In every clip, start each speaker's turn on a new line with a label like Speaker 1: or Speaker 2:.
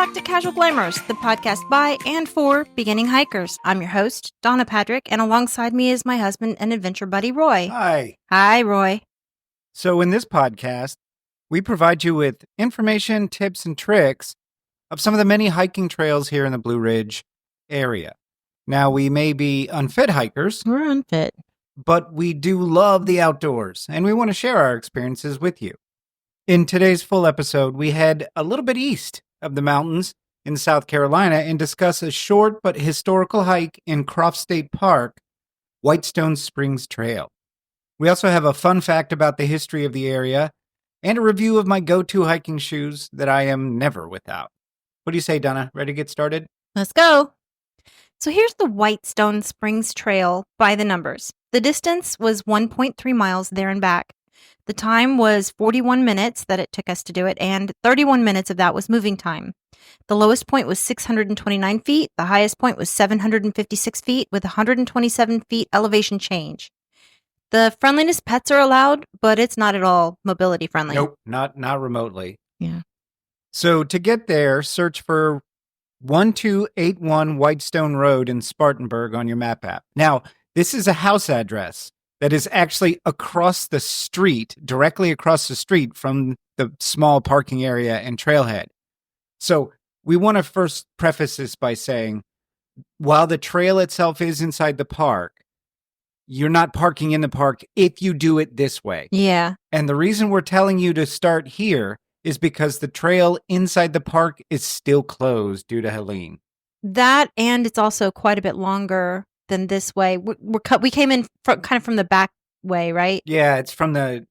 Speaker 1: back to Casual Glamours, the podcast by and for beginning hikers. I'm your host, Donna Patrick, and alongside me is my husband and adventure buddy, Roy.
Speaker 2: Hi.
Speaker 1: Hi, Roy.
Speaker 2: So in this podcast, we provide you with information, tips, and tricks of some of the many hiking trails here in the Blue Ridge area. Now, we may be unfit hikers.
Speaker 1: We're unfit.
Speaker 2: But we do love the outdoors, and we want to share our experiences with you. In today's full episode, we head a little bit east of the mountains in South Carolina and discuss a short but historical hike in Croft State Park, Whitestone Springs Trail. We also have a fun fact about the history of the area and a review of my go-to hiking shoes that I am never without. What do you say, Donna? Ready to get started?
Speaker 1: Let's go. So here's the Whitestone Springs Trail by the numbers. The distance was 1.3 miles there and back. The time was 41 minutes that it took us to do it, and 31 minutes of that was moving time. The lowest point was 629 feet. The highest point was 756 feet with 127 feet elevation change. The friendliness pets are allowed, but it's not at all mobility friendly.
Speaker 2: Nope, not remotely.
Speaker 1: Yeah.
Speaker 2: So to get there, search for 1281 Whitestone Road in Spartanburg on your map app. Now, this is a house address that is actually across the street, directly across the street from the small parking area and trailhead. So we want to first preface this by saying, while the trail itself is inside the park, you're not parking in the park if you do it this way.
Speaker 1: Yeah.
Speaker 2: And the reason we're telling you to start here is because the trail inside the park is still closed due to Helene.
Speaker 1: That, and it's also quite a bit longer than this way. We came in kind of from the back way, right?
Speaker 2: Yeah, it's from the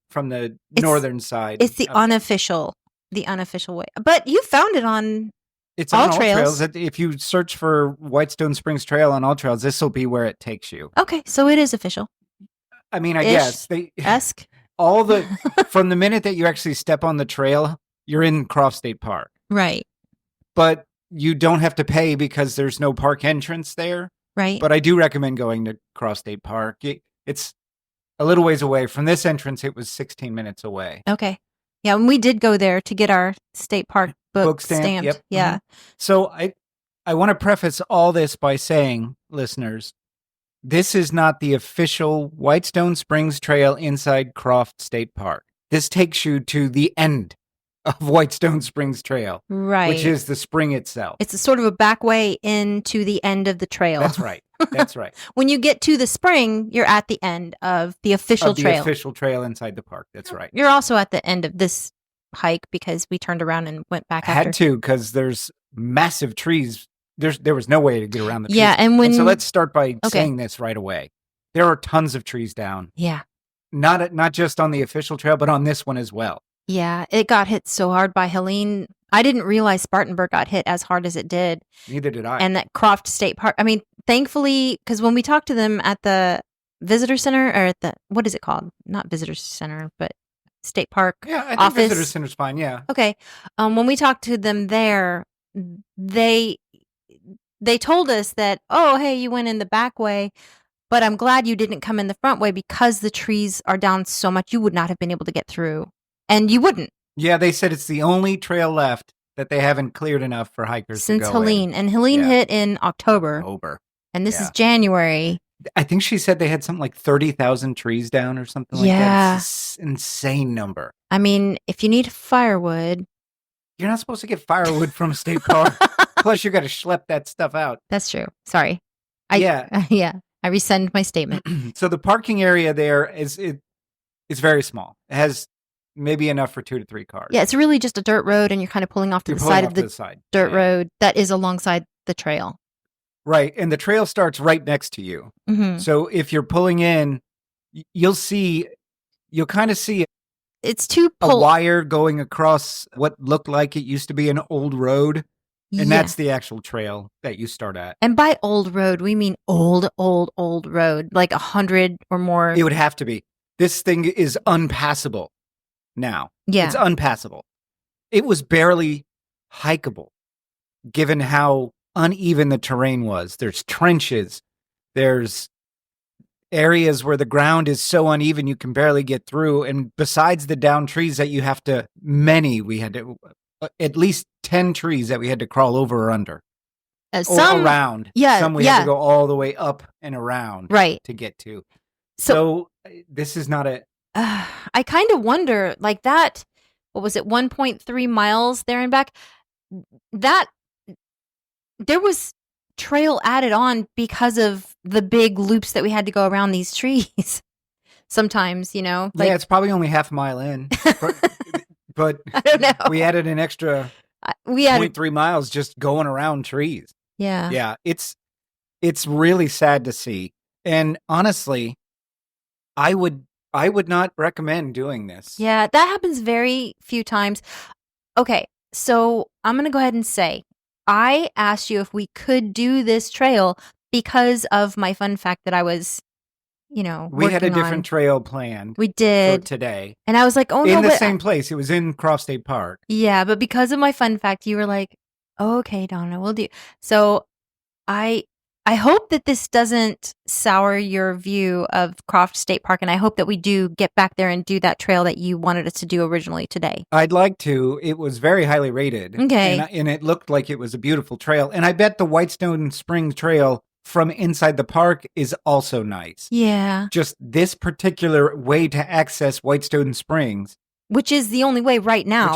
Speaker 2: northern side.
Speaker 1: It's the unofficial way. But you found it on
Speaker 2: it's
Speaker 1: all
Speaker 2: on
Speaker 1: trails.
Speaker 2: All trails. If you search for Whitestone Springs Trail on all trails, this will be where it takes you.
Speaker 1: Okay, so it is official.
Speaker 2: I mean, I guess from the minute that you actually step on the trail, you're in Croft State Park.
Speaker 1: Right.
Speaker 2: But you don't have to pay because there's no park entrance there.
Speaker 1: Right.
Speaker 2: But I do recommend going to Croft State Park. It's a little ways away. From this entrance, it was 16 minutes away.
Speaker 1: Okay. Yeah, and we did go there to get our state park book stamped.
Speaker 2: Yep.
Speaker 1: Yeah.
Speaker 2: Mm-hmm. So I want to preface all this by saying, listeners, this is not the official Whitestone Springs Trail inside Croft State Park. This takes you to the end of Whitestone Springs Trail,
Speaker 1: right?
Speaker 2: Which is the spring itself.
Speaker 1: It's a sort of a back way into the end of the trail.
Speaker 2: That's right. That's right.
Speaker 1: When you get to the spring, you're at the end of the official trail.
Speaker 2: The official trail inside the park. That's right.
Speaker 1: You're also at the end of this hike because we turned around and went back after.
Speaker 2: Had to, because there's massive trees. There was no way to get around the trees.
Speaker 1: Yeah, and
Speaker 2: so let's start by saying this right away. There are tons of trees down.
Speaker 1: Yeah.
Speaker 2: Not just on the official trail, but on this one as well.
Speaker 1: Yeah, it got hit so hard by Helene. I didn't realize Spartanburg got hit as hard as it did.
Speaker 2: Neither did I.
Speaker 1: And that Croft State Park, I mean, thankfully, because when we talked to them at the visitor center, or at the, what is it called? Not visitor center, but State Park
Speaker 2: Yeah, I think
Speaker 1: office.
Speaker 2: visitor center's fine, yeah.
Speaker 1: Okay. When we talked to them there, they told us that, oh, hey, you went in the back way, but I'm glad you didn't come in the front way because the trees are down so much you would not have been able to get through. And you wouldn't.
Speaker 2: Yeah, they said it's the only trail left that they haven't cleared enough for hikers to go
Speaker 1: Helene. And Helene hit in October. And this is January.
Speaker 2: I think she said they had something like 30,000 trees down or something like that. It's an insane number.
Speaker 1: I mean, if you need firewood.
Speaker 2: You're not supposed to get firewood from a state park. Plus, you got to schlep that stuff out.
Speaker 1: That's true. Sorry. I rescind my statement.
Speaker 2: So the parking area there is very small. It has maybe enough for 2 to 3 cars.
Speaker 1: Yeah, it's really just a dirt road, and you're kind of pulling off to the side of the dirt road that is alongside the trail.
Speaker 2: Right, and the trail starts right next to you.
Speaker 1: Mm-hmm.
Speaker 2: So if you're pulling in, you'll kind of see a wire going across what looked like it used to be an old road. And that's the actual trail that you start at.
Speaker 1: And by old road, we mean old road, like 100 or more.
Speaker 2: It would have to be. This thing is unpassable now.
Speaker 1: Yeah.
Speaker 2: It's unpassable. It was barely hikeable, given how uneven the terrain was. There's trenches. There's areas where the ground is so uneven you can barely get through. And besides the down trees that we had to at least 10 trees that we had to crawl over or under. Or
Speaker 1: Some
Speaker 2: around.
Speaker 1: Yeah,
Speaker 2: Some we had to go all the way up and around
Speaker 1: right.
Speaker 2: to get to.
Speaker 1: So
Speaker 2: This is not a.
Speaker 1: I kind of wonder, like that. What was it? 1.3 miles there and back. That there was trail added on because of the big loops that we had to go around these trees. Sometimes, like,
Speaker 2: Yeah, it's probably only half a mile in, but
Speaker 1: I don't know.
Speaker 2: we added an extra
Speaker 1: We had
Speaker 2: 0.3 miles just going around trees.
Speaker 1: Yeah.
Speaker 2: Yeah, it's really sad to see. And honestly, I would not recommend doing this.
Speaker 1: Yeah, that happens very few times. Okay, so I'm going to go ahead and say I asked you if we could do this trail because of my fun fact that I was,
Speaker 2: We had a
Speaker 1: working
Speaker 2: different
Speaker 1: on.
Speaker 2: trail planned
Speaker 1: We
Speaker 2: for
Speaker 1: did.
Speaker 2: today.
Speaker 1: And I was like, oh, no,
Speaker 2: In the
Speaker 1: but
Speaker 2: same place. It was in Croft State Park.
Speaker 1: yeah, but because of my fun fact, you were like, oh, okay, Donna, we'll do. So I hope that this doesn't sour your view of Croft State Park, and I hope that we do get back there and do that trail that you wanted us to do originally today.
Speaker 2: I'd like to. It was very highly rated.
Speaker 1: Okay.
Speaker 2: And it looked like it was a beautiful trail. And I bet the Whitestone Springs Trail from inside the park is also nice.
Speaker 1: Yeah.
Speaker 2: Just this particular way to access Whitestone Springs,
Speaker 1: Which is the only way right now.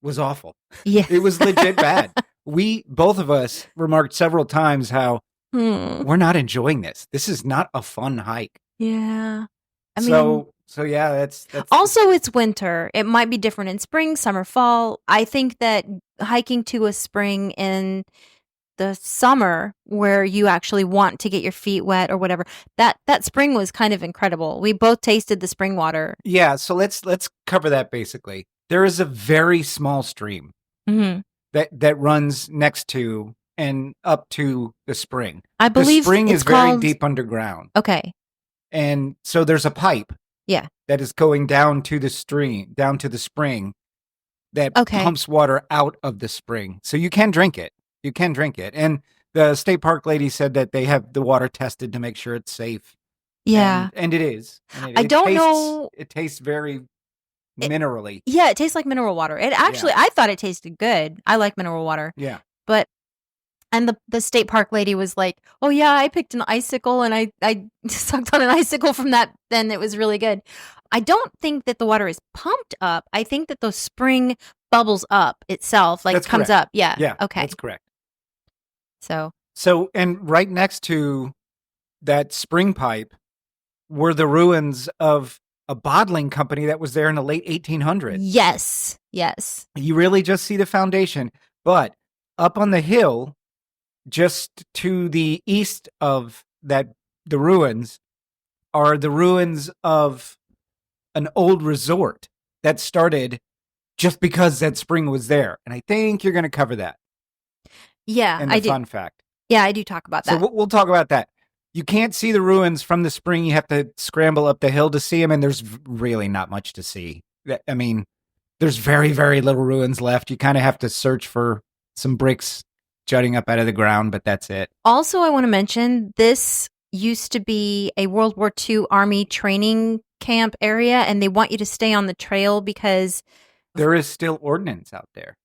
Speaker 2: was awful.
Speaker 1: Yeah.
Speaker 2: It was legit bad. Both of us remarked several times how we're not enjoying this. This is not a fun hike.
Speaker 1: Yeah. I mean,
Speaker 2: so yeah, that's
Speaker 1: also it's winter. It might be different in spring, summer, fall. I think that hiking to a spring in the summer where you actually want to get your feet wet or whatever, that spring was kind of incredible. We both tasted the spring water.
Speaker 2: Yeah, so let's cover that basically. There is a very small stream.
Speaker 1: Mm-hmm.
Speaker 2: that runs next to and up to the spring.
Speaker 1: I believe
Speaker 2: the spring
Speaker 1: it's
Speaker 2: is very
Speaker 1: called...
Speaker 2: deep underground.
Speaker 1: Okay.
Speaker 2: And so there's a pipe.
Speaker 1: Yeah.
Speaker 2: That is going down to the stream, down to the spring that pumps water out of the spring. So you can drink it. And the state park lady said that they have the water tested to make sure it's safe.
Speaker 1: Yeah.
Speaker 2: And it is.
Speaker 1: I don't know.
Speaker 2: It tastes very minerally.
Speaker 1: Yeah, it tastes like mineral water. It actually, I thought it tasted good. I like mineral water.
Speaker 2: Yeah.
Speaker 1: But, and the state park lady was like, oh yeah, I picked an icicle and I sucked on an icicle from that. Then it was really good. I don't think that the water is pumped up. I think that the spring bubbles up itself, like
Speaker 2: That's
Speaker 1: comes
Speaker 2: correct.
Speaker 1: up. Yeah.
Speaker 2: Yeah.
Speaker 1: Okay.
Speaker 2: That's correct.
Speaker 1: So,
Speaker 2: and right next to that spring pipe were the ruins of a bottling company that was there in the late 1800s.
Speaker 1: Yes.
Speaker 2: You really just see the foundation. But up on the hill, just to the east of the ruins, are the ruins of an old resort that started just because that spring was there. And I think you're going to cover that.
Speaker 1: Yeah,
Speaker 2: I do. Fun fact.
Speaker 1: Yeah, I do talk about that.
Speaker 2: So we'll talk about that. You can't see the ruins from the spring. You have to scramble up the hill to see them, and there's really not much to see. I mean, there's very, very little ruins left. You kind of have to search for some bricks jutting up out of the ground, but that's it.
Speaker 1: Also, I want to mention this used to be a World War II Army training camp area, and they want you to stay on the trail because
Speaker 2: there is still ordnance out there.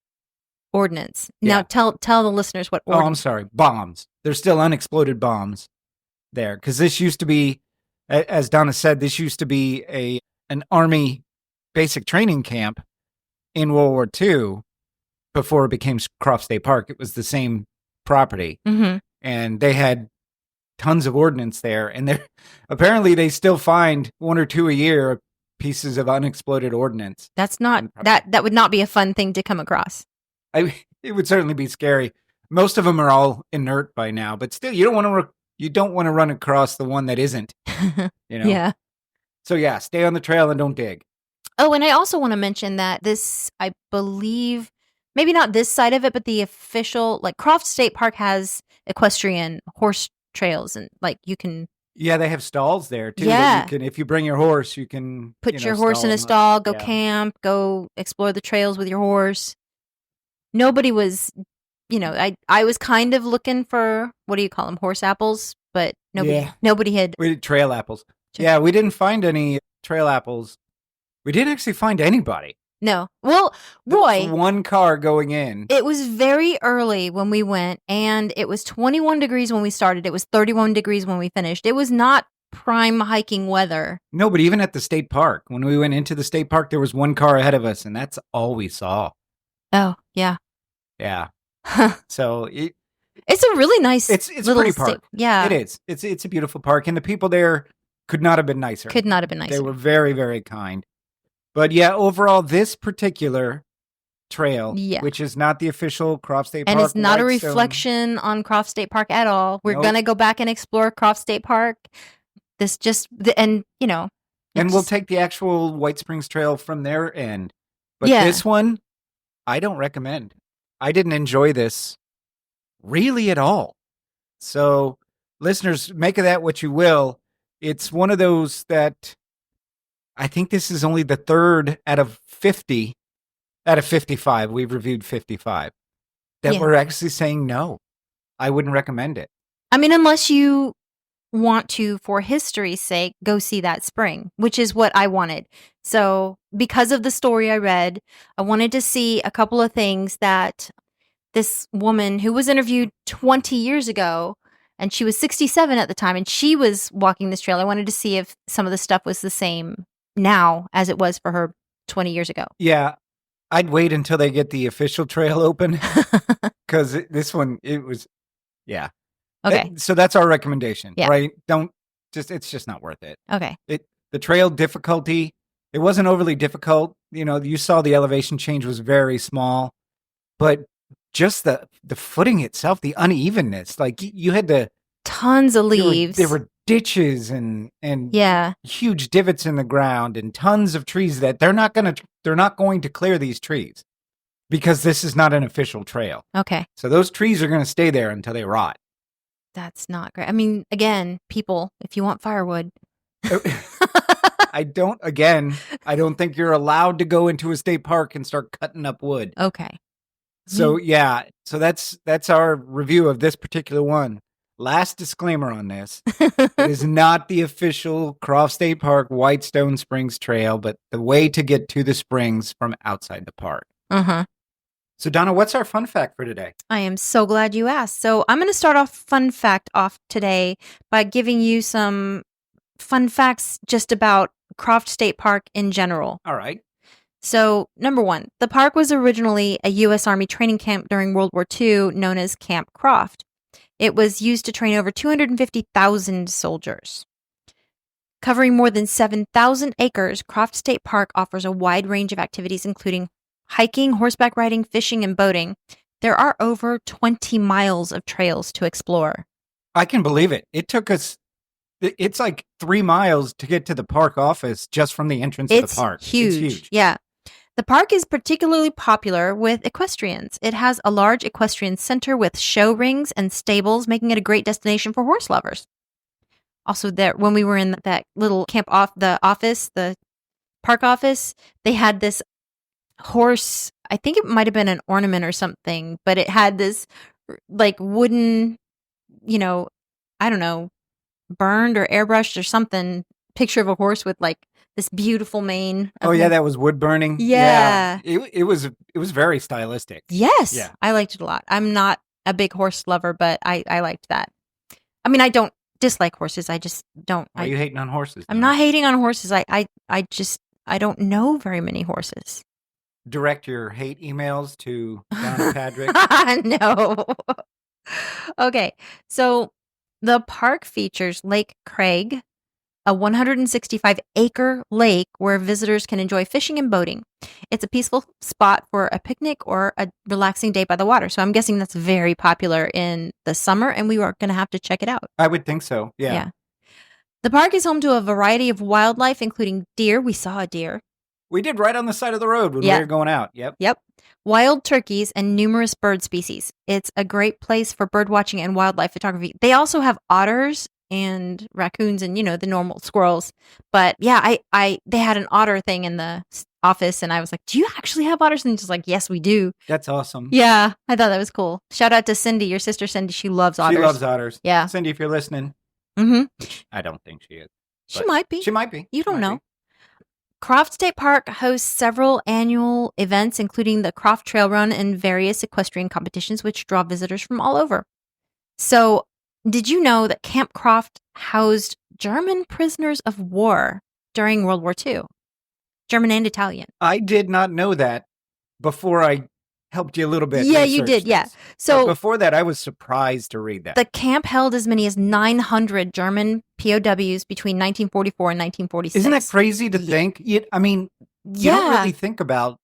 Speaker 1: Ordnance.
Speaker 2: Yeah.
Speaker 1: Now, tell the listeners what ordnance.
Speaker 2: Oh, I'm sorry. Bombs. There's still unexploded bombs there, because this used to be, as Donna said, this used to be an Army basic training camp in World War II before it became Croft State Park. It was the same property, and they had tons of ordnance there, and apparently they still find one or two a year pieces of unexploded ordnance.
Speaker 1: That's not that would not be a fun thing to come across.
Speaker 2: It would certainly be scary. Most of them are all inert by now, but still, you don't want to run across the one that isn't.
Speaker 1: Yeah.
Speaker 2: So yeah, stay on the trail and don't dig.
Speaker 1: Oh, and I also want to mention that this, I believe, maybe not this side of it, but the official, like Croft State Park has equestrian horse trails, and like you can.
Speaker 2: Yeah, they have stalls there too.
Speaker 1: Yeah.
Speaker 2: You can, if you bring your horse, you can
Speaker 1: put your horse in a stall, go camp, go explore the trails with your horse. Nobody was, I was kind of looking for, what do you call them, horse apples, but nobody had.
Speaker 2: We did trail apples. Yeah, we didn't find any trail apples. We didn't actually find anybody.
Speaker 1: No. Well,
Speaker 2: There was
Speaker 1: Roy,
Speaker 2: one car going in.
Speaker 1: it was very early when we went, and it was 21 degrees when we started. It was 31 degrees when we finished. It was not prime hiking weather.
Speaker 2: No, but even at the state park, when we went into the state park, there was one car ahead of us, and that's all we saw.
Speaker 1: Oh, yeah.
Speaker 2: Yeah. So
Speaker 1: It's a really nice
Speaker 2: it's a
Speaker 1: little
Speaker 2: pretty park.
Speaker 1: Yeah.
Speaker 2: It is. It's a beautiful park, and the people there could not have been nicer.
Speaker 1: Could not have been nicer.
Speaker 2: They were very, very kind. But yeah, overall, this particular trail, which is not the official Croft State Park.
Speaker 1: And it's not a
Speaker 2: Whitestone,
Speaker 1: reflection on Croft State Park at all. We're
Speaker 2: Nope.
Speaker 1: going to go back and explore Croft State Park. This just, and you know.
Speaker 2: And we'll take the actual White Springs Trail from their end. But
Speaker 1: Yeah.
Speaker 2: this one, I don't recommend. I didn't enjoy this really at all. So, listeners, make of that what you will. It's one of those that I think this is only the third out of 50, out of 55. We've reviewed 55 that we're actually saying no. I wouldn't recommend it.
Speaker 1: I mean, unless you want to, for history's sake, go see that spring, which is what I wanted. So, because of the story I read, I wanted to see a couple of things that this woman who was interviewed 20 years ago, and she was 67 at the time, and she was walking this trail. I wanted to see if some of the stuff was the same now as it was for her 20 years ago.
Speaker 2: Yeah, I'd wait until they get the official trail open because this one, it was, yeah.
Speaker 1: Okay.
Speaker 2: So that's our recommendation,
Speaker 1: Yeah.
Speaker 2: right? It's just not worth it.
Speaker 1: Okay.
Speaker 2: The trail difficulty, it wasn't overly difficult. You know, you saw the elevation change was very small, but just the footing itself, the unevenness, like you had to.
Speaker 1: Tons of leaves.
Speaker 2: There were ditches and huge divots in the ground and tons of trees that they're not going to clear these trees because this is not an official trail.
Speaker 1: Okay.
Speaker 2: So those trees are going to stay there until they rot.
Speaker 1: That's not great. I mean, again, people, if you want firewood.
Speaker 2: I don't think you're allowed to go into a state park and start cutting up wood.
Speaker 1: Okay.
Speaker 2: So so that's our review of this particular one. Last disclaimer on this. It is not the official Croft State Park Whitestone Springs Trail, but the way to get to the springs from outside the park.
Speaker 1: Uh-huh.
Speaker 2: So Donna, what's our fun fact for today?
Speaker 1: I am so glad you asked. So I'm going to start off fun fact off today by giving you some fun facts just about Croft State Park in general.
Speaker 2: All right.
Speaker 1: So, number one, the park was originally a U.S. Army training camp during World War II known as Camp Croft. It was used to train over 250,000 soldiers. Covering more than 7,000 acres, Croft State Park offers a wide range of activities, including hiking, horseback riding, fishing, and boating. There are over 20 miles of trails to explore.
Speaker 2: I can believe it. It took us, it's like 3 miles to get to the park office just from the entrance of the park.
Speaker 1: Huge. It's huge. Yeah. The park is particularly popular with equestrians. It has a large equestrian center with show rings and stables, making it a great destination for horse lovers. Also, there, when we were in that little camp the park office, they had this horse. I think it might have been an ornament or something, but it had this like wooden, I don't know, burned or airbrushed or something, picture of a horse with like this beautiful mane.
Speaker 2: Oh yeah, that was wood burning.
Speaker 1: Yeah.
Speaker 2: It was very stylistic.
Speaker 1: Yes.
Speaker 2: Yeah.
Speaker 1: I liked it a lot. I'm not a big horse lover, but I liked that. I mean, I don't dislike horses. I just don't.
Speaker 2: Are you hating on horses?
Speaker 1: I'm not hating on horses. I don't know very many horses.
Speaker 2: Direct your hate emails to Donna Patrick.
Speaker 1: No. Okay. So the park features Lake Craig, a 165-acre lake where visitors can enjoy fishing and boating. It's a peaceful spot for a picnic or a relaxing day by the water. So I'm guessing that's very popular in the summer, and we are going to have to check it out.
Speaker 2: I would think so. Yeah.
Speaker 1: The park is home to a variety of wildlife, including deer. We saw a deer.
Speaker 2: We did right on the side of the road when we were going out. Yep.
Speaker 1: Wild turkeys and numerous bird species. It's a great place for bird watching and wildlife photography. They also have otters and raccoons and, the normal squirrels. But yeah, they had an otter thing in the office, and I was like, do you actually have otters? And she's like, yes, we do.
Speaker 2: That's awesome.
Speaker 1: Yeah, I thought that was cool. Shout out to Cindy, your sister Cindy. She loves otters.
Speaker 2: She loves otters.
Speaker 1: Yeah.
Speaker 2: Cindy, if you're listening.
Speaker 1: Mm-hmm.
Speaker 2: I don't think she is.
Speaker 1: She might be.
Speaker 2: She might be.
Speaker 1: You don't know. Croft State Park hosts several annual events, including the Croft Trail Run and various equestrian competitions, which draw visitors from all over. So, did you know that Camp Croft housed German prisoners of war during World War II? German and Italian.
Speaker 2: I did not know that before I helped you a little bit.
Speaker 1: Yeah, you
Speaker 2: research
Speaker 1: did. Yeah.
Speaker 2: this.
Speaker 1: So
Speaker 2: But before that, I was surprised to read that.
Speaker 1: the camp held as many as 900 German POWs between 1944 and 1946.
Speaker 2: Isn't that crazy to think? I mean, you don't really think about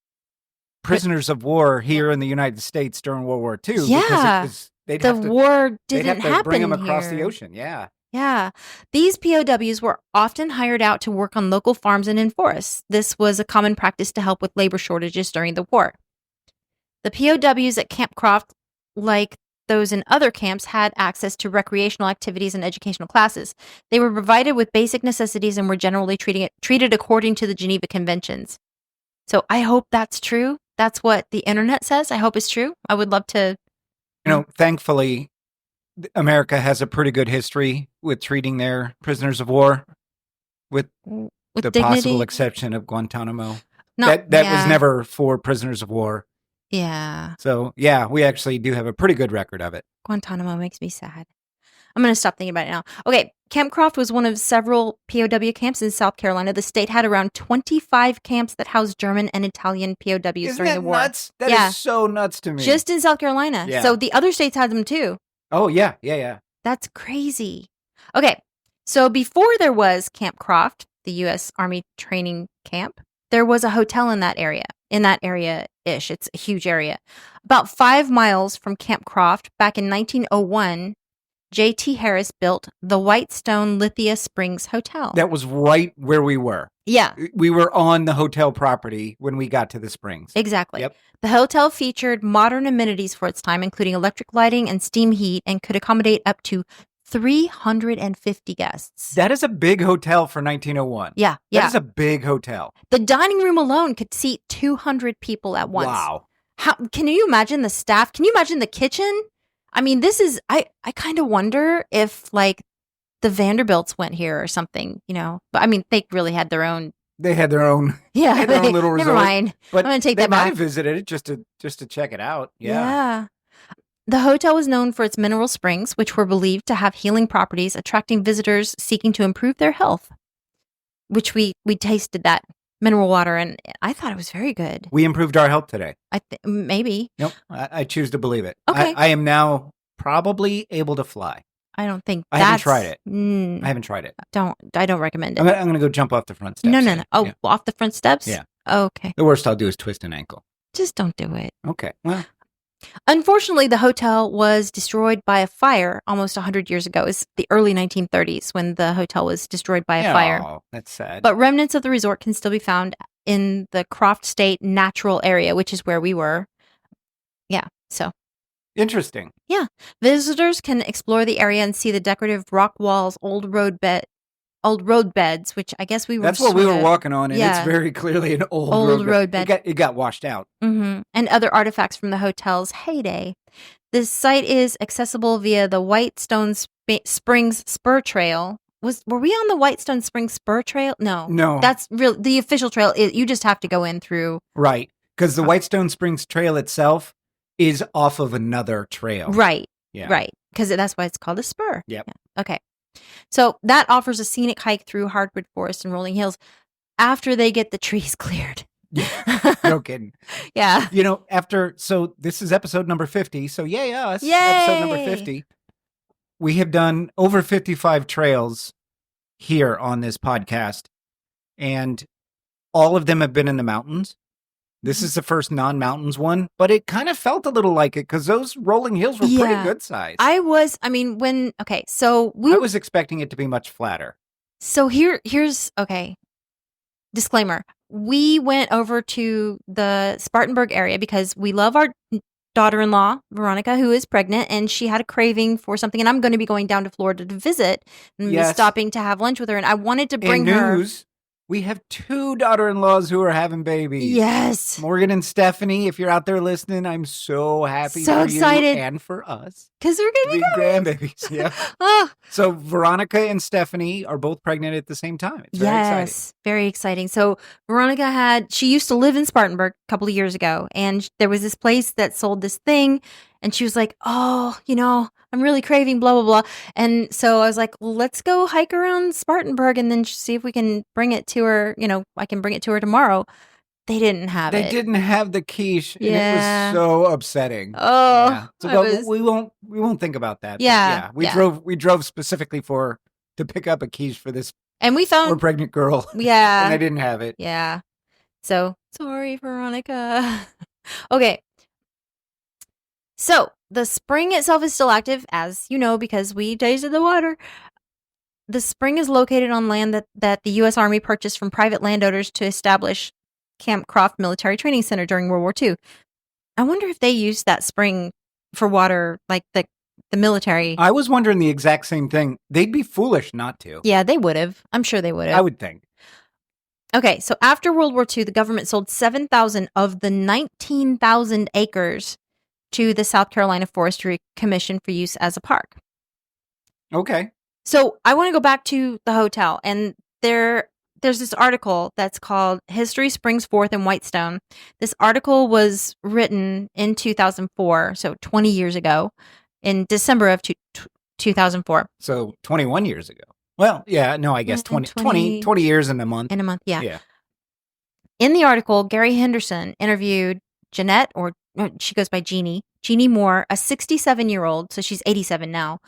Speaker 2: prisoners of war here in the United States during World War II.
Speaker 1: Yeah.
Speaker 2: Because they'd
Speaker 1: the
Speaker 2: have to,
Speaker 1: war
Speaker 2: they'd
Speaker 1: didn't
Speaker 2: have to
Speaker 1: happen
Speaker 2: bring them across
Speaker 1: here.
Speaker 2: the ocean. Yeah.
Speaker 1: Yeah. These POWs were often hired out to work on local farms and in forests. This was a common practice to help with labor shortages during the war. The POWs at Camp Croft, like those in other camps, had access to recreational activities and educational classes. They were provided with basic necessities and were generally treated according to the Geneva Conventions. So I hope that's true. That's what the internet says. I hope it's true. I would love to.
Speaker 2: Thankfully, America has a pretty good history with treating their prisoners of war, with the
Speaker 1: dignity.
Speaker 2: possible exception of Guantanamo.
Speaker 1: No,
Speaker 2: that was never for prisoners of war.
Speaker 1: Yeah.
Speaker 2: So, yeah, we actually do have a pretty good record of it.
Speaker 1: Guantanamo makes me sad. I'm going to stop thinking about it now. Okay, Camp Croft was one of several POW camps in South Carolina. The state had around 25 camps that housed German and Italian POWs during the war.
Speaker 2: Nuts? That is so nuts to me.
Speaker 1: Just in South Carolina.
Speaker 2: Yeah.
Speaker 1: So the other states had them too.
Speaker 2: Oh, yeah.
Speaker 1: That's crazy. Okay, so before there was Camp Croft, the U.S. Army training camp, there was a hotel in that area-ish. It's a huge area. About 5 miles from Camp Croft, back in 1901, J.T. Harris built the Whitestone Lithia Springs Hotel.
Speaker 2: That was right where we were.
Speaker 1: Yeah.
Speaker 2: We were on the hotel property when we got to the Springs.
Speaker 1: Exactly.
Speaker 2: Yep.
Speaker 1: The hotel featured modern amenities for its time, including electric lighting and steam heat, and could accommodate up to 350 guests.
Speaker 2: That is a big hotel for 1901.
Speaker 1: Yeah.
Speaker 2: That is a big hotel.
Speaker 1: The dining room alone could seat 200 people at once.
Speaker 2: Wow.
Speaker 1: Can you imagine the staff? Can you imagine the kitchen? I mean, I kind of wonder if like the Vanderbilts went here or something, But I mean, they really had their own.
Speaker 2: They had their own.
Speaker 1: Yeah,
Speaker 2: they had their own little resort.
Speaker 1: Never mind.
Speaker 2: But
Speaker 1: I'm gonna take
Speaker 2: they
Speaker 1: that
Speaker 2: might
Speaker 1: back.
Speaker 2: have visited it just to check it out.
Speaker 1: Yeah. The hotel was known for its mineral springs, which were believed to have healing properties, attracting visitors seeking to improve their health. Which we tasted that mineral water, and I thought it was very good.
Speaker 2: We improved our health today.
Speaker 1: Maybe.
Speaker 2: Nope. I choose to believe it.
Speaker 1: Okay.
Speaker 2: I am now probably able to fly.
Speaker 1: I don't think
Speaker 2: I haven't tried it.
Speaker 1: I
Speaker 2: haven't tried it.
Speaker 1: I don't recommend it.
Speaker 2: I'm going to go jump off the front steps.
Speaker 1: No. Oh,
Speaker 2: yeah.
Speaker 1: Off the front steps?
Speaker 2: Yeah.
Speaker 1: Okay.
Speaker 2: The worst I'll do is twist an ankle.
Speaker 1: Just don't do it.
Speaker 2: Okay. Well.
Speaker 1: Unfortunately, the hotel was destroyed by a fire almost 100 years ago. It was the early 1930s when the hotel was destroyed by a fire.
Speaker 2: Oh, that's sad.
Speaker 1: But remnants of the resort can still be found in the Croft State Natural Area, which is where we were. Yeah, so.
Speaker 2: Interesting.
Speaker 1: Yeah. Visitors can explore the area and see the decorative rock walls, old road beds, which I guess we were.
Speaker 2: That's what we were walking on, and it's very clearly an old
Speaker 1: road bed.
Speaker 2: It got washed out.
Speaker 1: Mm-hmm. And other artifacts from the hotel's heyday. This site is accessible via the Whitestone Springs Spur Trail. Were we on the Whitestone Springs Spur Trail? No. That's the official trail. You just have to go in through.
Speaker 2: Right, because the Whitestone Springs Trail itself is off of another trail.
Speaker 1: Right.
Speaker 2: Yeah.
Speaker 1: Right. Because that's why it's called a spur.
Speaker 2: Yep.
Speaker 1: Yeah. Okay. So that offers a scenic hike through hardwood forest and rolling hills after they get the trees cleared.
Speaker 2: No kidding.
Speaker 1: Yeah.
Speaker 2: So this is episode number 50. So yay us.
Speaker 1: Yay!
Speaker 2: Episode number 50. We have done over 55 trails here on this podcast, and all of them have been in the mountains. This is the first non-mountains one, but it kind of felt a little like it because those rolling hills were pretty good size.
Speaker 1: I was
Speaker 2: expecting it to be much flatter.
Speaker 1: So here's okay. Disclaimer. We went over to the Spartanburg area because we love our daughter-in-law, Veronica, who is pregnant, and she had a craving for something, and I'm going to be going down to Florida to visit and stopping to have lunch with her, and I wanted to bring her.
Speaker 2: We have 2 daughter-in-laws who are having babies.
Speaker 1: Yes.
Speaker 2: Morgan and Stephanie, if you're out there listening, I'm so happy
Speaker 1: So
Speaker 2: for
Speaker 1: excited.
Speaker 2: you and for us.
Speaker 1: Because we're
Speaker 2: to
Speaker 1: going
Speaker 2: be
Speaker 1: to be
Speaker 2: grandbabies. Yeah.
Speaker 1: Oh,
Speaker 2: So Veronica and Stephanie are both pregnant at the same time. It's very exciting.
Speaker 1: yes, very exciting. So Veronica she used to live in Spartanburg a couple of years ago, and there was this place that sold this thing, and she was like, oh, I'm really craving blah, blah, blah. And so I was like, well, let's go hike around Spartanburg and then see if we can bring it to her. I can bring it to her tomorrow. They didn't have it.
Speaker 2: They didn't have the quiche, and
Speaker 1: Yeah.
Speaker 2: it was so upsetting.
Speaker 1: Oh,
Speaker 2: yeah. So we won't think about that.
Speaker 1: Yeah,
Speaker 2: We drove specifically to pick up a quiche for this
Speaker 1: and we
Speaker 2: poor
Speaker 1: found,
Speaker 2: pregnant girl.
Speaker 1: yeah,
Speaker 2: And they didn't have it.
Speaker 1: yeah. So sorry, Veronica. Okay. So the spring itself is still active, as you know, because we tasted the water. The spring is located on land that the U.S. Army purchased from private landowners to establish Camp Croft Military Training Center during World War II. I wonder if they used that spring for water, like the military.
Speaker 2: I was wondering the exact same thing. They'd be foolish not to.
Speaker 1: Yeah, they would have. I'm sure they would have.
Speaker 2: I would think.
Speaker 1: Okay, so after World War II, the government sold 7,000 of the 19,000 acres to the South Carolina Forestry Commission for use as a park.
Speaker 2: Okay.
Speaker 1: So I want to go back to the hotel, and there's this article that's called History Springs Forth in Whitestone. This article was written in 2004, so 20 years ago, in December of 2004.
Speaker 2: So 21 years ago. Well, yeah, no, I guess 20 years in a month.
Speaker 1: In a month, yeah.
Speaker 2: Yeah.
Speaker 1: In the article, Gary Henderson interviewed Jeanette, or she goes by Jeannie Moore, a 67-year-old, so she's 87 now,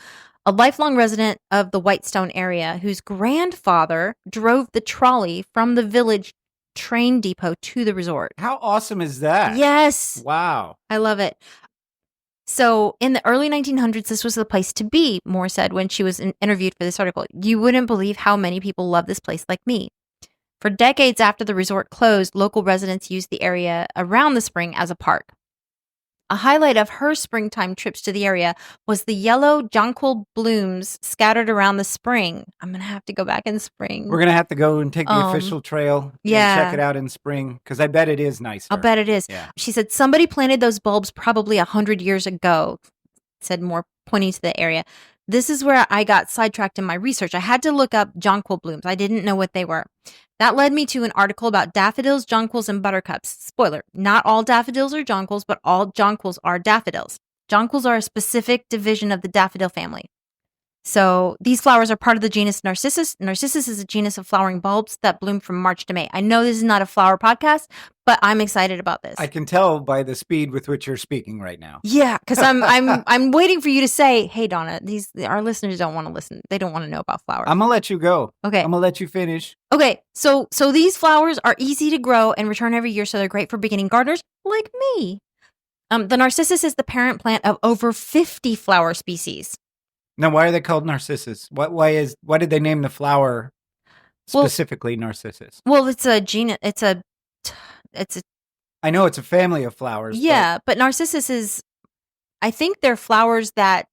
Speaker 1: a lifelong resident of the Whitestone area whose grandfather drove the trolley from the village train depot to the resort.
Speaker 2: How awesome is that?
Speaker 1: Yes.
Speaker 2: Wow.
Speaker 1: I love it. So in the early 1900s, this was the place to be, Moore said when she was interviewed for this article. You wouldn't believe how many people love this place like me. For decades after the resort closed, local residents used the area around the spring as a park. A highlight of her springtime trips to the area was the yellow jonquil blooms scattered around the spring. I'm going to have to go back in spring.
Speaker 2: We're going to have to go and take the official trail and check it out in spring, because I bet it is nicer.
Speaker 1: I'll bet it is.
Speaker 2: Yeah.
Speaker 1: She said, somebody planted those bulbs probably 100 years ago, said Moore, pointing to the area. This is where I got sidetracked in my research. I had to look up jonquil blooms. I didn't know what they were. That led me to an article about daffodils, jonquils, and buttercups. Spoiler, not all daffodils are jonquils, but all jonquils are daffodils. Jonquils are a specific division of the daffodil family. So these flowers are part of the genus Narcissus. Narcissus is a genus of flowering bulbs that bloom from March to May. I know this is not a flower podcast, but I'm excited about this.
Speaker 2: I can tell by the speed with which you're speaking right now.
Speaker 1: Yeah, because I'm waiting for you to say, "Hey, Donna, our listeners don't want to listen. They don't want to know about flowers."
Speaker 2: I'm gonna let you go.
Speaker 1: Okay,
Speaker 2: I'm gonna let you finish.
Speaker 1: Okay, so these flowers are easy to grow and return every year, so they're great for beginning gardeners like me. The narcissus is the parent plant of over 50 flower species.
Speaker 2: Now, why are they called narcissus? Why did they name the flower specifically narcissus?
Speaker 1: Well, it's a genus.
Speaker 2: I know it's a family of flowers.
Speaker 1: Yeah, but narcissus is, I think they're flowers that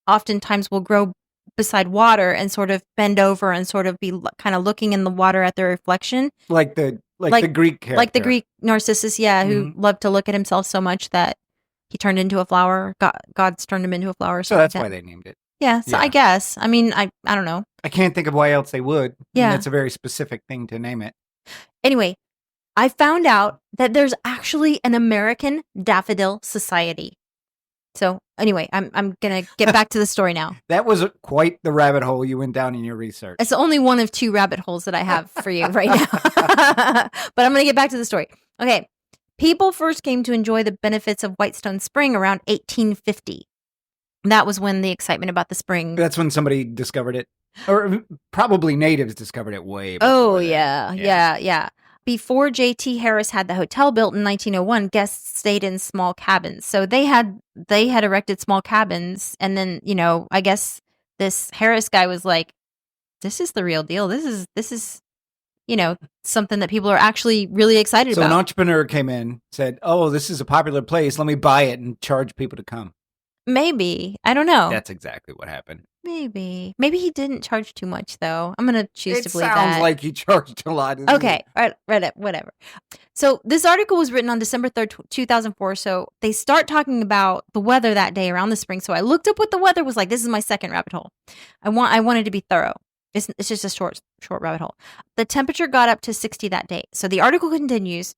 Speaker 1: oftentimes will grow beside water and sort of bend over and sort of be kind of looking in the water at their reflection.
Speaker 2: Like the Greek character.
Speaker 1: Like the Greek Narcissus, yeah, who loved to look at himself so much that he turned into a flower. God's turned him into a flower.
Speaker 2: So that's why they named it.
Speaker 1: Yeah, so I guess. I mean, I don't know.
Speaker 2: I can't think of why else they would.
Speaker 1: Yeah.
Speaker 2: And it's a very specific thing to name it.
Speaker 1: Anyway, I found out that there's actually an American Daffodil Society. So anyway, I'm going to get back to the story now.
Speaker 2: That was quite the rabbit hole you went down in your research.
Speaker 1: It's only one of 2 rabbit holes that I have for you right now. But I'm going to get back to the story. Okay. People first came to enjoy the benefits of Whitestone Spring around 1850. That was when the excitement about the spring.
Speaker 2: That's when somebody discovered it. Or probably natives discovered it way before.
Speaker 1: Oh, yeah. Before J.T. Harris had the hotel built in 1901, guests stayed in small cabins. So they had erected small cabins, and then, I guess this Harris guy was like, this is the real deal. This is something that people are actually really excited about.
Speaker 2: So an entrepreneur came in, said, "Oh, this is a popular place. Let me buy it and charge people to come."
Speaker 1: Maybe. I don't know.
Speaker 2: That's exactly what happened.
Speaker 1: Maybe he didn't charge too much though. I'm gonna choose
Speaker 2: It
Speaker 1: to believe
Speaker 2: sounds
Speaker 1: that.
Speaker 2: like he charged a lot.
Speaker 1: Okay, all right, read it, whatever. So this article was written on December 3rd, 2004. So they start talking about the weather that day around the spring. So I looked up what the weather was like. This is my second rabbit hole. I wanted to be thorough. It's just a short rabbit hole. The temperature got up to 60 that day. So the article continues.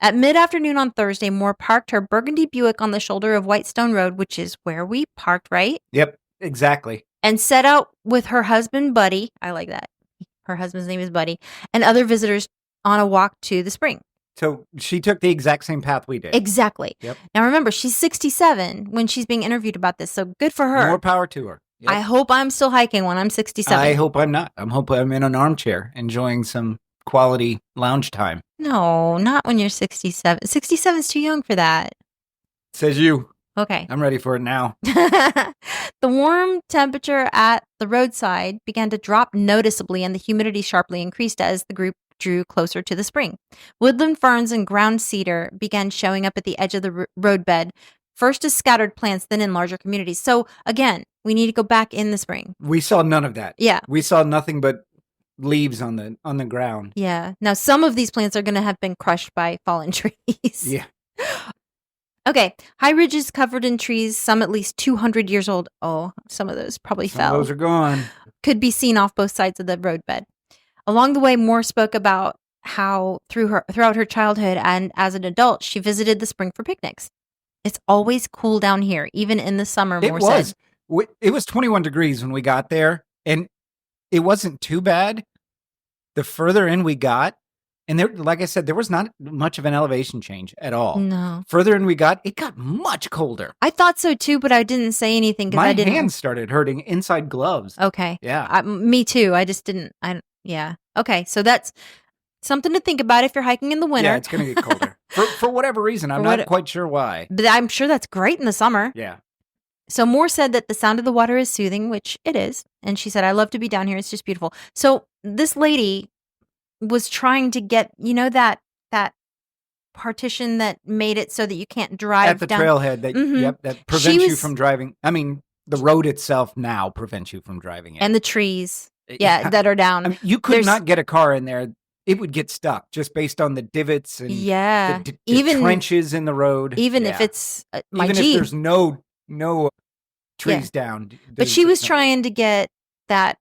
Speaker 1: At mid-afternoon on Thursday, Moore parked her burgundy Buick on the shoulder of Whitestone Road, which is where we parked, right?
Speaker 2: Yep, exactly.
Speaker 1: And set out with her husband, Buddy. I like that. Her husband's name is Buddy. And other visitors on a walk to the spring.
Speaker 2: So she took the exact same path we did.
Speaker 1: Exactly.
Speaker 2: Yep.
Speaker 1: Now remember, she's 67 when she's being interviewed about this. So good for her.
Speaker 2: More power to her. Yep.
Speaker 1: I hope I'm still hiking when I'm 67.
Speaker 2: I hope I'm not. I'm hoping I'm in an armchair enjoying some quality lounge time.
Speaker 1: No, not when you're 67. 67 is too young for that.
Speaker 2: Says you.
Speaker 1: Okay.
Speaker 2: I'm ready for it now.
Speaker 1: The warm temperature at the roadside began to drop noticeably and the humidity sharply increased as the group drew closer to the spring. Woodland ferns and ground cedar began showing up at the edge of the roadbed, first as scattered plants, then in larger communities. So again, we need to go back in the spring.
Speaker 2: We saw none of that.
Speaker 1: Yeah.
Speaker 2: We saw nothing but leaves on the ground.
Speaker 1: Yeah. Now some of these plants are going to have been crushed by fallen trees.
Speaker 2: Yeah.
Speaker 1: Okay. High ridges covered in trees, some at least 200 years old. Oh, some of those probably fell.
Speaker 2: Those are gone.
Speaker 1: Could be seen off both sides of the roadbed. Along the way, Moore spoke about how throughout her childhood and as an adult, she visited the spring for picnics. It's always cool down here, even in the summer, Moore said.
Speaker 2: It was 21 degrees when we got there, and it wasn't too bad. The further in we got, and there, like I said, there was not much of an elevation change at all.
Speaker 1: No.
Speaker 2: Further in we got, it got much colder.
Speaker 1: I thought so too, but I didn't say anything because I didn't.
Speaker 2: My hands started hurting inside gloves.
Speaker 1: Okay.
Speaker 2: Yeah.
Speaker 1: Me too. I just didn't. Yeah. Okay. So that's something to think about if you're hiking in the winter.
Speaker 2: Yeah, it's going to get colder. for whatever reason. I'm not quite sure why.
Speaker 1: But I'm sure that's great in the summer.
Speaker 2: Yeah.
Speaker 1: So Moore said that the sound of the water is soothing, which it is. And she said, I love to be down here. It's just beautiful. So this lady was trying to get, that partition that made it so that you can't drive
Speaker 2: at the
Speaker 1: down.
Speaker 2: Trailhead that prevents you from driving. I mean, the road itself now prevents you from driving it.
Speaker 1: And the trees, that are down.
Speaker 2: I mean, you could not get a car in there. It would get stuck just based on the divots and the even trenches in the road.
Speaker 1: Even if it's my
Speaker 2: even
Speaker 1: Jeep.
Speaker 2: If there's no trees down.
Speaker 1: But she was trying to get that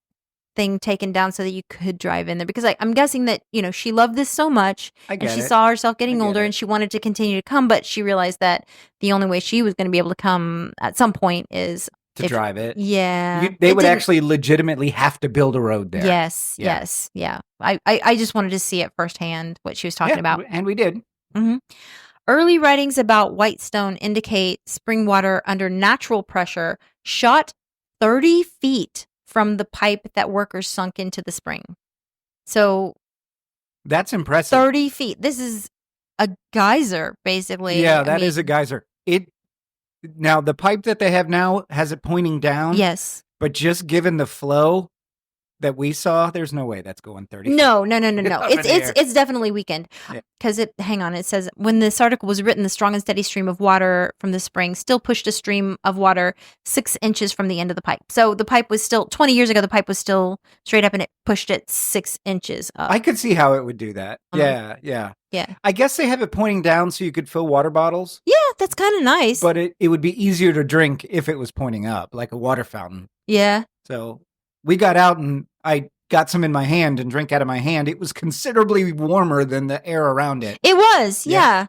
Speaker 1: thing taken down so that you could drive in there because I'm guessing that she loved this so much and she saw herself getting older and she wanted to continue to come, but she realized that the only way she was going to be able to come at some point is
Speaker 2: to drive it.
Speaker 1: Yeah.
Speaker 2: They would actually legitimately have to build a road there.
Speaker 1: Yes. Yeah. I just wanted to see it firsthand what she was talking about.
Speaker 2: And we did.
Speaker 1: Mm-hmm. Early writings about Whitestone indicate spring water under natural pressure shot 30 feet from the pipe that workers sunk into the spring. So
Speaker 2: that's impressive.
Speaker 1: 30 feet. This is a geyser, basically.
Speaker 2: Yeah, that is a geyser. Now, the pipe that they have now has it pointing down.
Speaker 1: Yes.
Speaker 2: But just given the flow that we saw, there's no way that's going 30 feet.
Speaker 1: No. It's definitely weakened. Because it says, when this article was written, the strong and steady stream of water from the spring still pushed a stream of water 6 inches from the end of the pipe. So the pipe was still, 20 years ago, the pipe was still straight up and it pushed it 6 inches up.
Speaker 2: I could see how it would do that. Yeah. I guess they have it pointing down so you could fill water bottles.
Speaker 1: Yeah, that's kind of nice.
Speaker 2: But it would be easier to drink if it was pointing up, like a water fountain.
Speaker 1: Yeah.
Speaker 2: So we got out and I got some in my hand and drank out of my hand. It was considerably warmer than the air around it.
Speaker 1: It was, yeah.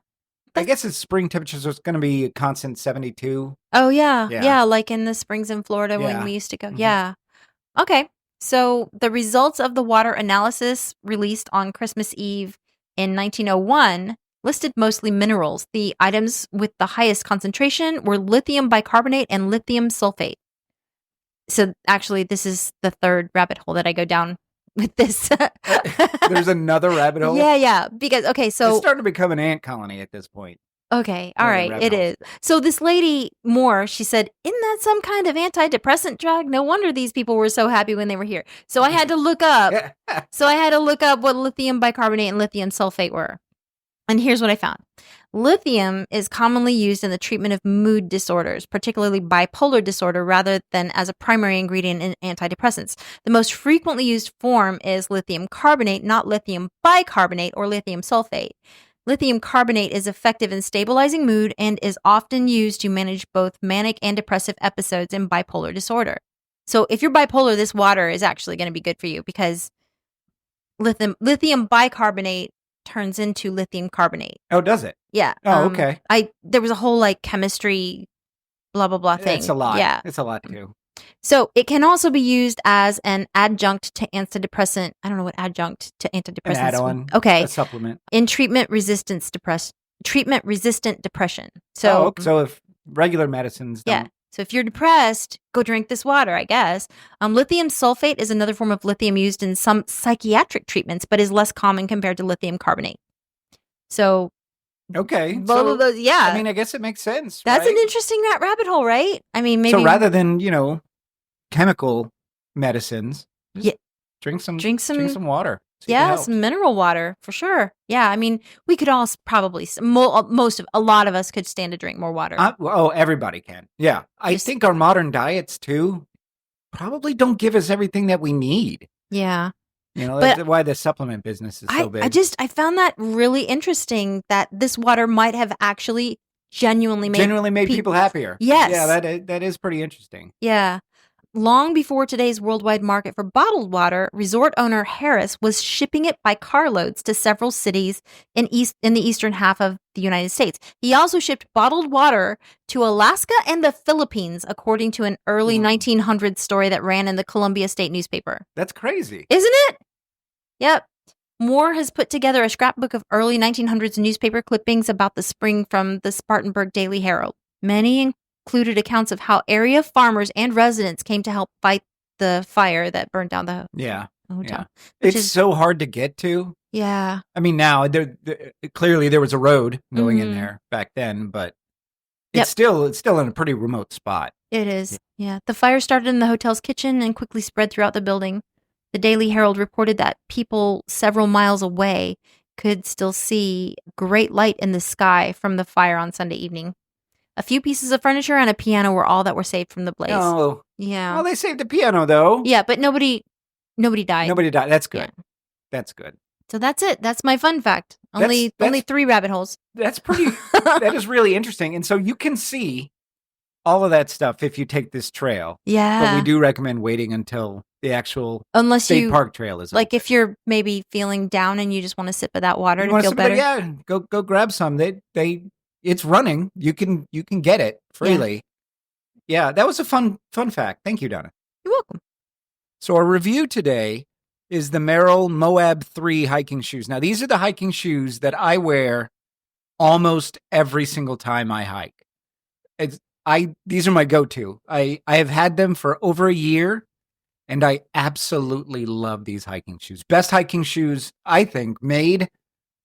Speaker 2: I guess it's spring temperatures, so it's going to be a constant 72.
Speaker 1: Oh, yeah. Yeah, like in the springs in Florida when we used to go. Mm-hmm. Yeah. Okay. So the results of the water analysis released on Christmas Eve in 1901 listed mostly minerals. The items with the highest concentration were lithium bicarbonate and lithium sulfate. So actually, this is the third rabbit hole that I go down with this.
Speaker 2: There's another rabbit hole?
Speaker 1: Yeah. Because, so...
Speaker 2: It's starting to become an ant colony at this point.
Speaker 1: Okay, all right, it is. So this lady, Moore, she said, isn't that some kind of antidepressant drug? No wonder these people were so happy when they were here. So I had to look up. What lithium bicarbonate and lithium sulfate were. And here's what I found. Lithium is commonly used in the treatment of mood disorders, particularly bipolar disorder, rather than as a primary ingredient in antidepressants. The most frequently used form is lithium carbonate, not lithium bicarbonate or lithium sulfate. Lithium carbonate is effective in stabilizing mood and is often used to manage both manic and depressive episodes in bipolar disorder. So if you're bipolar, this water is actually going to be good for you because lithium bicarbonate turns into lithium carbonate.
Speaker 2: Oh, does it?
Speaker 1: Yeah.
Speaker 2: Oh, okay.
Speaker 1: There was a whole like chemistry blah blah blah thing.
Speaker 2: It's a lot.
Speaker 1: Yeah.
Speaker 2: It's a lot too.
Speaker 1: So it can also be used as an adjunct to antidepressant. I don't know what adjunct to antidepressants.
Speaker 2: An add-on.
Speaker 1: Okay.
Speaker 2: A supplement.
Speaker 1: In treatment-resistant depression. So
Speaker 2: so if regular medicines don't.
Speaker 1: Yeah. So if you're depressed, go drink this water, I guess. Lithium sulfate is another form of lithium used in some psychiatric treatments, but is less common compared to lithium carbonate. So
Speaker 2: Okay.
Speaker 1: both of those, yeah.
Speaker 2: I mean, I guess it makes sense.
Speaker 1: That's
Speaker 2: right?
Speaker 1: an interesting rabbit hole, right? I mean, maybe.
Speaker 2: So rather than, chemical medicines, just
Speaker 1: Yeah.
Speaker 2: drink some water. See if it
Speaker 1: Yeah,
Speaker 2: helps.
Speaker 1: some mineral water for sure. Yeah, I mean, we could all probably a lot of us could stand to drink more water.
Speaker 2: Everybody can. Yeah. I think our modern diets too probably don't give us everything that we need.
Speaker 1: Yeah.
Speaker 2: That's why the supplement business is so big.
Speaker 1: I found that really interesting that this water might have actually genuinely made
Speaker 2: people happier.
Speaker 1: Yes.
Speaker 2: Yeah, that is pretty interesting.
Speaker 1: Yeah. Long before today's worldwide market for bottled water, resort owner Harris was shipping it by carloads to several cities in the eastern half of the United States. He also shipped bottled water to Alaska and the Philippines, according to an early 1900s story that ran in the Columbia State newspaper.
Speaker 2: That's crazy.
Speaker 1: Isn't it? Yep. Moore has put together a scrapbook of early 1900s newspaper clippings about the spring from the Spartanburg Daily Herald. Many included accounts of how area farmers and residents came to help fight the fire that burned down the hotel.
Speaker 2: Yeah. It's so hard to get to.
Speaker 1: Yeah.
Speaker 2: I mean, now clearly there was a road going in there back then, but it's still in a pretty remote spot.
Speaker 1: It is. Yeah. The fire started in the hotel's kitchen and quickly spread throughout the building. The Daily Herald reported that people several miles away could still see great light in the sky from the fire on Sunday evening. A few pieces of furniture and a piano were all that were saved from the blaze.
Speaker 2: Oh.
Speaker 1: Yeah.
Speaker 2: Well, they saved the piano, though.
Speaker 1: Yeah, but nobody died.
Speaker 2: Nobody died. That's good. Yeah. That's good.
Speaker 1: So that's it. That's my fun fact. Only 3 rabbit holes.
Speaker 2: That is really interesting. And so you can see all of that stuff if you take this trail.
Speaker 1: Yeah.
Speaker 2: But we do recommend waiting until the actual state park trail is
Speaker 1: like open. If you're maybe feeling down and you just want to sip of that water to feel better.
Speaker 2: Yeah, go grab some. It's running. You can get it freely. Yeah, that was a fun fact. Thank you, Donna.
Speaker 1: You're welcome.
Speaker 2: So our review today is the Merrell Moab 3 hiking shoes. Now, these are the hiking shoes that I wear almost every single time I hike. These are my go-to. I have had them for over a year, and I absolutely love these hiking shoes. Best hiking shoes, I think, made,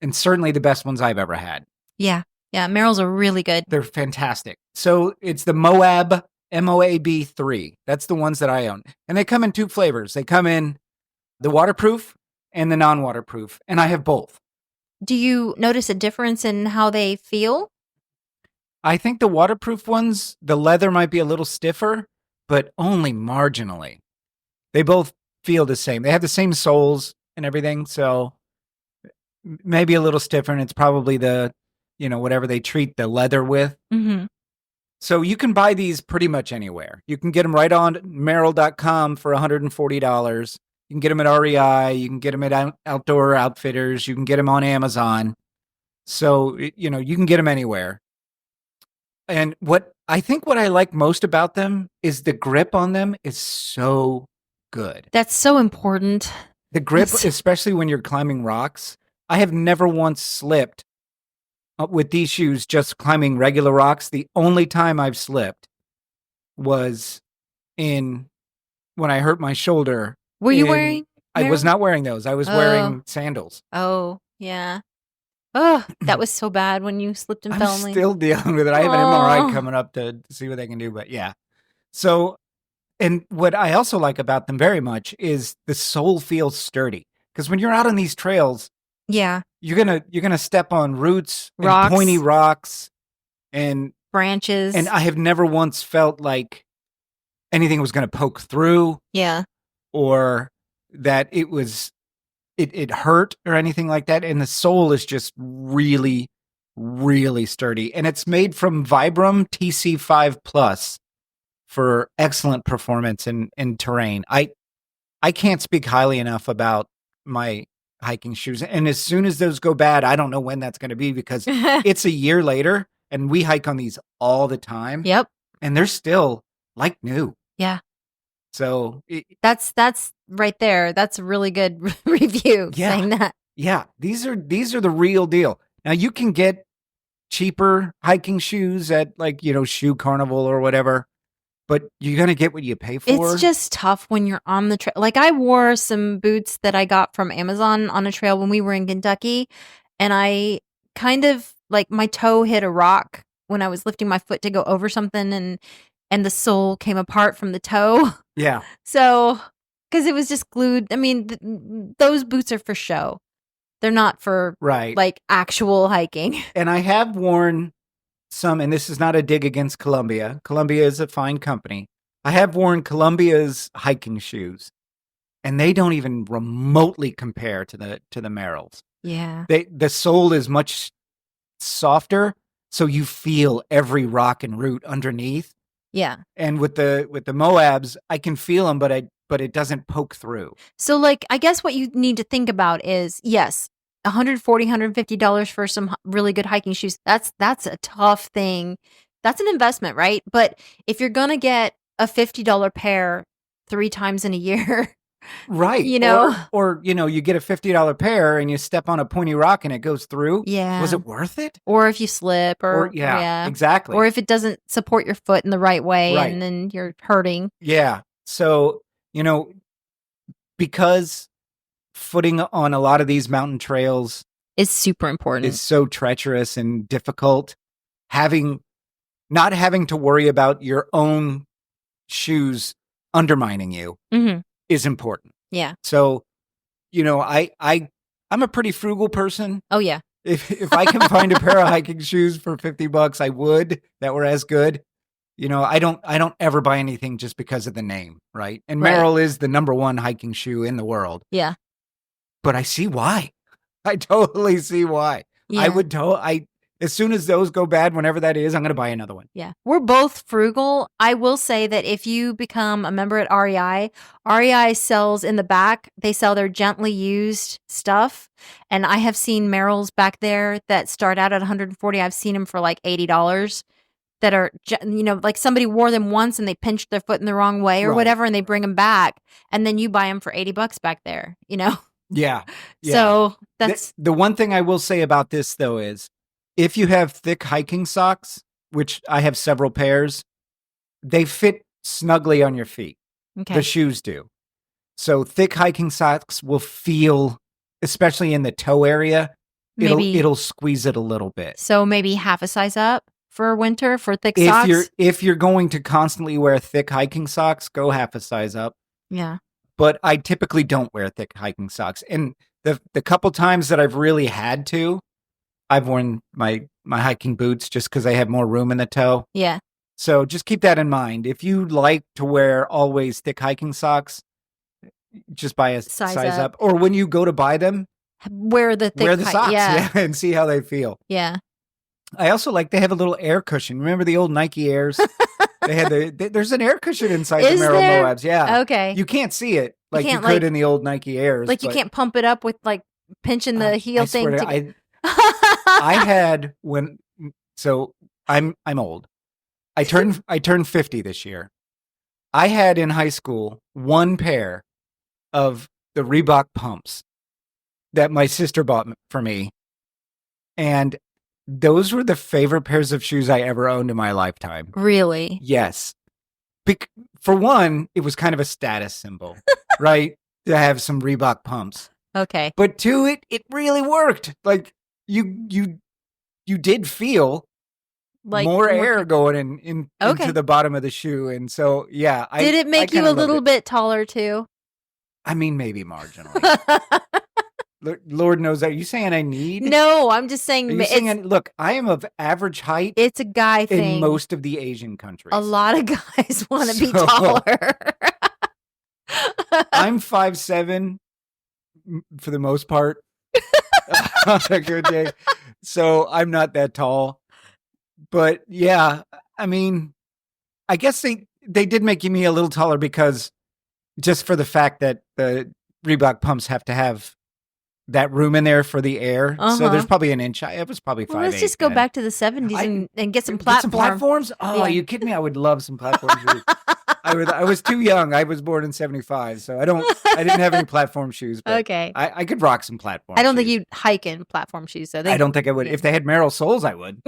Speaker 2: and certainly the best ones I've ever had.
Speaker 1: Yeah. Yeah, Merrell's are really good.
Speaker 2: They're fantastic. So it's the Moab, MOAB 3. That's the ones that I own. And they come in 2 flavors. They come in the waterproof and the non-waterproof. And I have both.
Speaker 1: Do you notice a difference in how they feel?
Speaker 2: I think the waterproof ones, the leather might be a little stiffer, but only marginally. They both feel the same. They have the same soles and everything. So maybe a little stiffer. And it's probably the whatever they treat the leather with.
Speaker 1: Mm-hmm.
Speaker 2: So you can buy these pretty much anywhere. You can get them right on Merrell.com for $140. You can get them at REI. You can get them at Outdoor Outfitters. You can get them on Amazon. So, you can get them anywhere. And what I like most about them is the grip on them is so good.
Speaker 1: That's so important.
Speaker 2: The grip, especially when you're climbing rocks. I have never once slipped with these shoes, just climbing regular rocks. The only time I've slipped was when I hurt my shoulder.
Speaker 1: Were you wearing?
Speaker 2: I was not wearing those. I was wearing sandals.
Speaker 1: Oh, yeah. Oh, that was so bad when you slipped and fell.
Speaker 2: I'm still dealing with it. I have an MRI coming up to see what they can do, but yeah. So, and what I also like about them very much is the sole feels sturdy. Because when you're out on these trails,
Speaker 1: yeah,
Speaker 2: you're gonna step on roots and
Speaker 1: Rocks.
Speaker 2: pointy rocks and
Speaker 1: Branches.
Speaker 2: I have never once felt like anything was going to poke through
Speaker 1: Yeah.
Speaker 2: or that it hurt or anything like that. And the sole is just really, really sturdy. And it's made from Vibram TC5 Plus for excellent performance in terrain. I can't speak highly enough about my hiking shoes. And as soon as those go bad, I don't know when that's going to be because it's a year later and we hike on these all the time.
Speaker 1: Yep.
Speaker 2: And they're still like new.
Speaker 1: Yeah.
Speaker 2: So
Speaker 1: that's right there. That's a really good review saying that.
Speaker 2: Yeah. These are the real deal. Now you can get cheaper hiking shoes at like, Shoe Carnival or whatever. But you're going to get what you pay for.
Speaker 1: It's just tough when you're on the trail. Like I wore some boots that I got from Amazon on a trail when we were in Kentucky. And I kind of like my toe hit a rock when I was lifting my foot to go over something and the sole came apart from the toe.
Speaker 2: Yeah.
Speaker 1: So, because it was just glued. I mean, those boots are for show. They're not for like actual hiking.
Speaker 2: And I have worn some, and this is not a dig against Columbia. Columbia is a fine company. I have worn Columbia's hiking shoes, and they don't even remotely compare to the Merrells.
Speaker 1: Yeah.
Speaker 2: The sole is much softer, so you feel every rock and root underneath.
Speaker 1: Yeah.
Speaker 2: And with the Moabs, I can feel them, but it doesn't poke through.
Speaker 1: So like, I guess what you need to think about is, yes, $140, $150 for some really good hiking shoes. That's a tough thing. That's an investment, right? But if you're going to get a $50 pair 3 times in a year,
Speaker 2: right. Or you get a $50 pair and you step on a pointy rock and it goes through.
Speaker 1: Yeah.
Speaker 2: Was it worth it?
Speaker 1: Or if you slip or
Speaker 2: yeah, exactly.
Speaker 1: Or if it doesn't support your foot in the right way and then you're hurting.
Speaker 2: Yeah. So, because footing on a lot of these mountain trails
Speaker 1: is super important.
Speaker 2: Is so treacherous and difficult. Not having to worry about your own shoes undermining you is important.
Speaker 1: Yeah.
Speaker 2: So, I'm a pretty frugal person.
Speaker 1: Oh yeah.
Speaker 2: If I can find a pair of hiking shoes for $50, I would that were as good. I don't ever buy anything just because of the name, right? And Merrell is the #1 hiking shoe in the world.
Speaker 1: Yeah.
Speaker 2: But I see why. I totally see why. Yeah. As soon as those go bad, whenever that is, I'm going to buy another one.
Speaker 1: Yeah. We're both frugal. I will say that if you become a member at REI sells in the back, they sell their gently used stuff. And I have seen Merrells back there that start out at $140. I've seen them for like $80 that are, like somebody wore them once and they pinched their foot in the wrong way or whatever, and they bring them back. And then you buy them for $80 back there,
Speaker 2: Yeah.
Speaker 1: So that's
Speaker 2: the one thing I will say about this though is if you have thick hiking socks, which I have several pairs, they fit snugly on your feet.
Speaker 1: Okay.
Speaker 2: The shoes do. So thick hiking socks will feel, especially in the toe area, it'll squeeze it a little bit.
Speaker 1: So maybe half a size up for winter for thick socks.
Speaker 2: If you're going to constantly wear thick hiking socks, go half a size up.
Speaker 1: Yeah.
Speaker 2: But I typically don't wear thick hiking socks. And the couple times that I've really had to, I've worn my hiking boots just because I have more room in the toe.
Speaker 1: Yeah.
Speaker 2: So just keep that in mind. If you like to wear always thick hiking socks, just buy a size up. Or when you go to buy them,
Speaker 1: wear the
Speaker 2: socks and see how they feel.
Speaker 1: Yeah.
Speaker 2: I also they have a little air cushion. Remember the old Nike Airs? They had there's an air cushion inside the Merrell Moabs. Yeah.
Speaker 1: Okay.
Speaker 2: You can't see it like you could in the old Nike Airs.
Speaker 1: Like you can't pump it up with like pinching the heel thing.
Speaker 2: I had I'm old. I turned 50 this year. I had in high school one pair of the Reebok pumps that my sister bought for me. And those were the favorite pairs of shoes I ever owned in my lifetime.
Speaker 1: Really?
Speaker 2: Yes. For one, it was kind of a status symbol, right? To have some Reebok pumps.
Speaker 1: Okay.
Speaker 2: But two, it really worked. Like you did feel like more air going into the bottom of the shoe. And so, yeah.
Speaker 1: Did it make you a little bit taller too?
Speaker 2: I mean, maybe marginally. Lord knows that. Are you saying I need?
Speaker 1: No, I'm just saying.
Speaker 2: Are you saying look, I am of average height.
Speaker 1: It's a guy thing.
Speaker 2: In most of the Asian countries.
Speaker 1: A lot of guys want to be taller.
Speaker 2: I'm 5'7" for the most part on a good day. So I'm not that tall. But yeah, I mean, I guess they did make me a little taller because just for the fact that the Reebok pumps have to have that room in there for the air. So there's probably an inch. It was probably 5'8".
Speaker 1: Let's just go back to the 70s and get some platforms.
Speaker 2: Some platforms? Oh, are you kidding me? I would love some platform shoes. I was too young. I was born in 75, so I didn't have any platform shoes. But
Speaker 1: okay.
Speaker 2: I could rock some platform
Speaker 1: I don't
Speaker 2: shoes.
Speaker 1: think you'd hike in platform shoes. So
Speaker 2: I don't think I would. If they had Merrell soles, I would.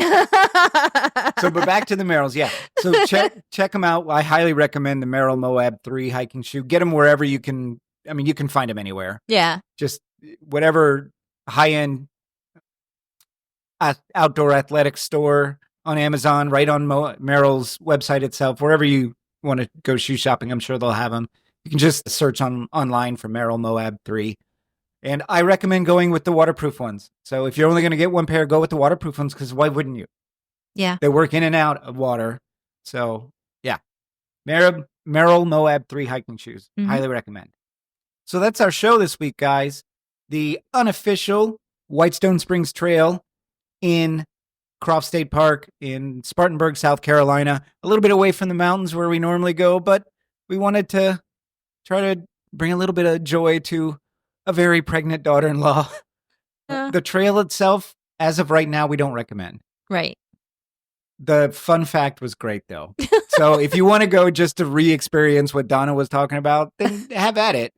Speaker 2: So, but back to the Merrells. Yeah. So check them out. I highly recommend the Merrell Moab 3 hiking shoe. Get them wherever you can. I mean, you can find them anywhere.
Speaker 1: Yeah.
Speaker 2: Just whatever high-end outdoor athletics store on Amazon, right on Merrell's website itself, wherever you want to go shoe shopping, I'm sure they'll have them. You can just search online for Merrell Moab 3. And I recommend going with the waterproof ones. So if you're only going to get one pair, go with the waterproof ones, because why wouldn't you?
Speaker 1: Yeah.
Speaker 2: They work in and out of water. So yeah, Merrell Moab 3 hiking shoes. Highly recommend. So that's our show this week, guys. The unofficial Whitestone Springs Trail in Croft State Park in Spartanburg, South Carolina. A little bit away from the mountains where we normally go, but we wanted to try to bring a little bit of joy to a very pregnant daughter-in-law. The trail itself, as of right now, we don't recommend.
Speaker 1: Right.
Speaker 2: The fun fact was great, though. So if you want to go just to re-experience what Donna was talking about, then have at it.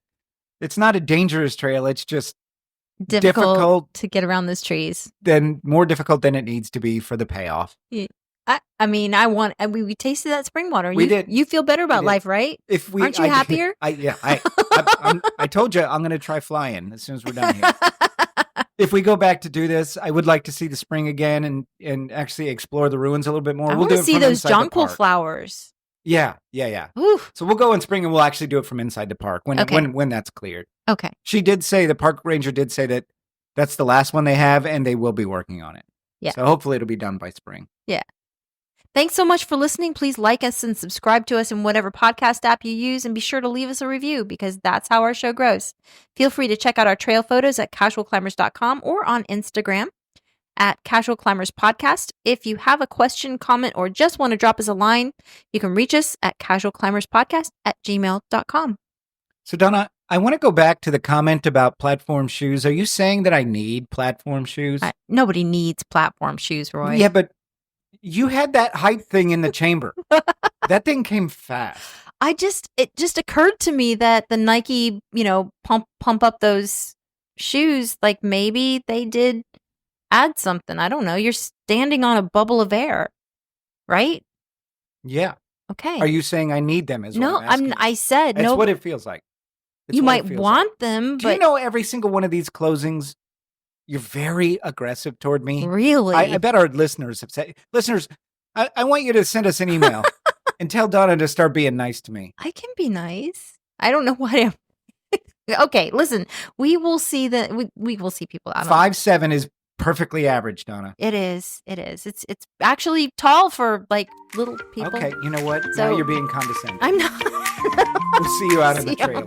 Speaker 2: It's not a dangerous trail. It's just difficult
Speaker 1: to get around those trees.
Speaker 2: Then more difficult than it needs to be for the payoff.
Speaker 1: Yeah. I mean, we tasted that spring water.
Speaker 2: We did.
Speaker 1: You feel better about life, right? Aren't you happier?
Speaker 2: I told you I'm going to try flying as soon as we're done here. If we go back to do this, I would like to see the spring again and actually explore the ruins a little bit more.
Speaker 1: I want to see those jonquil flowers.
Speaker 2: Yeah.
Speaker 1: Oof.
Speaker 2: So we'll go in spring and we'll actually do it from inside the park when that's cleared.
Speaker 1: Okay.
Speaker 2: She did say, the park ranger did say that that's the last one they have and they will be working on it.
Speaker 1: Yeah.
Speaker 2: So hopefully it'll be done by spring.
Speaker 1: Yeah. Thanks so much for listening. Please like us and subscribe to us in whatever podcast app you use, and be sure to leave us a review because that's how our show grows. Feel free to check out our trail photos at casualclimbers.com or on Instagram at Casual Climbers Podcast. If you have a question, comment, or just want to drop us a line, you can reach us at casualclimberspodcast@gmail.com.
Speaker 2: So Donna, I want to go back to the comment about platform shoes. Are you saying that I need platform shoes?
Speaker 1: Nobody needs platform shoes, Roy.
Speaker 2: Yeah, but you had that height thing in the chamber. That thing came fast.
Speaker 1: It just occurred to me that the Nike, pump up those shoes, like maybe they did add something. I don't know. You're standing on a bubble of air, right?
Speaker 2: Yeah.
Speaker 1: Okay.
Speaker 2: Are you saying I need them as well?
Speaker 1: No, I said no.
Speaker 2: That's what it feels like.
Speaker 1: You might want them, but...
Speaker 2: Do you know every single one of these closings, you're very aggressive toward me?
Speaker 1: Really?
Speaker 2: I bet our listeners have said... Listeners, I want you to send us an email and tell Donna to start being nice to me.
Speaker 1: I can be nice. I don't know why Okay, listen. We will see we will see people out.
Speaker 2: 5'7" is perfectly average, Donna.
Speaker 1: It is. It's actually tall for like little people.
Speaker 2: Okay, you know what?
Speaker 1: So,
Speaker 2: now you're being condescending.
Speaker 1: I'm not.
Speaker 2: We'll see you out on the trail.